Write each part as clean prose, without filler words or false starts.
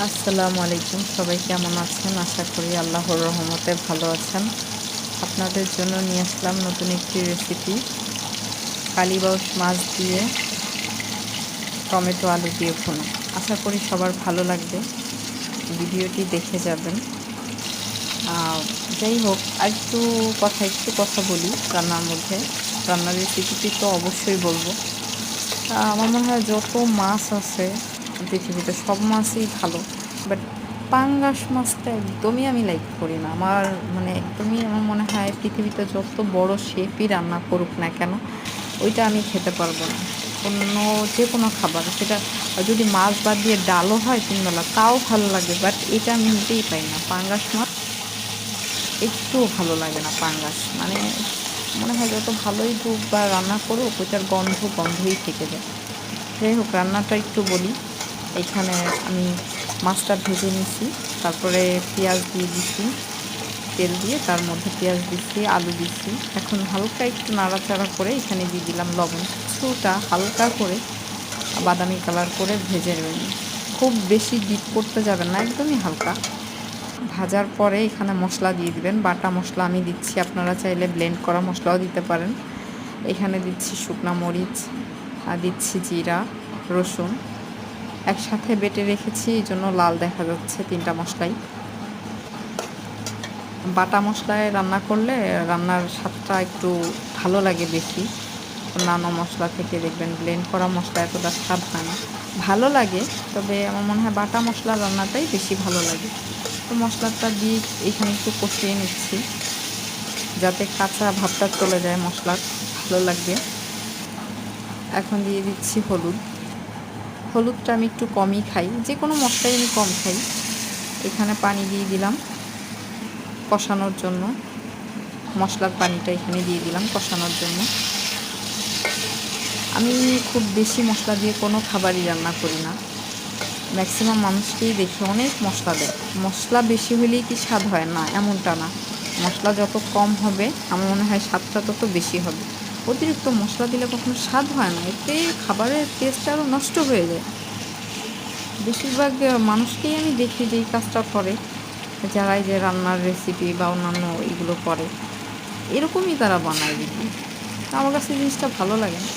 আসসালামু আলাইকুম। সবাই কেমন আছেন? আশা করি আল্লাহর রহমতে ভালো আছেন। আপনাদের জন্য নিয়ে আসলাম নতুন একটি রেসিপি, কালীবাউস মাছ দিয়ে টমেটো আলু দিয়ে ভুনা। আশা করি সবার ভালো লাগবে, ভিডিওটি দেখে যাবেন। যাই হোক, একটু কথা বলি রান্নার মধ্যে। রান্নার রেসিপিটি তো অবশ্যই বলবো। আমার মনে হয় যত মাছ আছে পৃথিবীতে সব মাছই ভালো, বাট পাঙ্গাস মাছটা একদমই আমি লাইক করি না। আমার মনে হয় পৃথিবীতে যত বড় শেফই রান্না করুক না কেন, ওইটা আমি খেতে পারবো না। যে কোনো খাবার, সেটা যদি মাছ বাদ দিয়ে ডালও হয় 3 বেলা, তাও ভালো লাগে, বাট এটা আমি নিতেই পাই না। পাঙ্গাস মাছ একটুও ভালো লাগে না। পাঙ্গাস মনে হয় যত ভালোই হোক বা রান্না করুক, ওইটার গন্ধই থেকে যায়। যাই হোক, রান্নাটা একটু বলি। এখানে আমি মাছটা ভেজে নিছি, তারপরে পেঁয়াজ দিয়ে দিছি, তেল দিয়ে তার মধ্যে পেঁয়াজ দিছি, আলু দিছি। এখন হালকা একটু নাড়াচাড়া করে এখানে দিয়ে দিলাম লবণ, কিছুটা হালকা করে বাদামি কালার করে ভেজে নেবেন। খুব বেশি ডিপ করতে যাবেন না, একদমই হালকা ভাজার পরে এখানে মশলা দিয়ে দিবেন। বাটা মশলা আমি দিচ্ছি, আপনারা চাইলে ব্লেন্ড করা মশলাও দিতে পারেন। এখানে দিচ্ছি শুকনো মরিচ, আর দিচ্ছি জিরা, রসুন একসাথে বেটে রেখেছি, এই জন্য লাল দেখা যাচ্ছে 3টা মশলাই। বাটা মশলায় রান্না করলে রান্নার স্বাদটা একটু ভালো লাগে বেশি। অন্যান্য মশলা থেকে দেখবেন ব্লেন্ড করা মশলা এতটা স্বাদ হয় না, ভালো লাগে, তবে আমার মনে হয় বাটা মশলা রান্নাটাই বেশি ভালো লাগে। তো মশলাটা দিয়ে এখানে একটু কষিয়ে নিচ্ছি, যাতে কাঁচা ভাবটা চলে যায়, মশলার ভালো লাগবে। এখন দিয়ে দিচ্ছি হলুদটা আমি একটু কমই খাই, যে কোনো মশলাই আমি কম খাই। এখানে পানি দিয়ে দিলাম কষানোর জন্য, মশলার পানিটা এখানে দিয়ে দিলাম কষানোর জন্য। আমি খুব বেশি মশলা দিয়ে কোনো খাবারই রান্না করি না। ম্যাক্সিমাম মানুষকেই দেখি অনেক মশলা দেয়। মশলা বেশি হলেই কি স্বাদ হয় না, এমনটা না। মশলা যত কম হবে আমার মনে হয় স্বাদটা তত বেশি হবে। অতিরিক্ত মশলা দিলে কখনো স্বাদ হয় না, এতে খাবারের টেস্ট আরও নষ্ট হয়ে যায়। বেশিরভাগ মানুষকেই আমি দেখি যে এই কাজটা করে, যারা এই যে রান্নার রেসিপি বা অন্যান্য এগুলো করে, এরকমই তারা বানায় দেখি। আমার কাছে জিনিসটা ভালো লাগে না।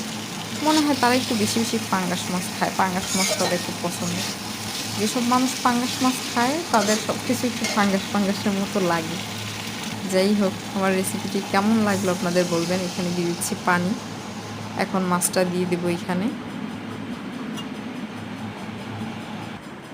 মনে হয় তারা একটু বেশি বেশি পাঙ্গাস মাছ খায়, পাঙ্গাস মাছ তাদের খুব পছন্দ। যেসব মানুষ পাঙ্গাস মাছ খায় তাদের সব কিছু একটু পাঙ্গাসের মতো লাগে। যাই হোক, আমার রেসিপিটি কেমন লাগলো আপনাদের বলবেন। এখানে দিয়ে দিচ্ছি পানি, এখন মাছটা দিয়ে দেবো এখানে।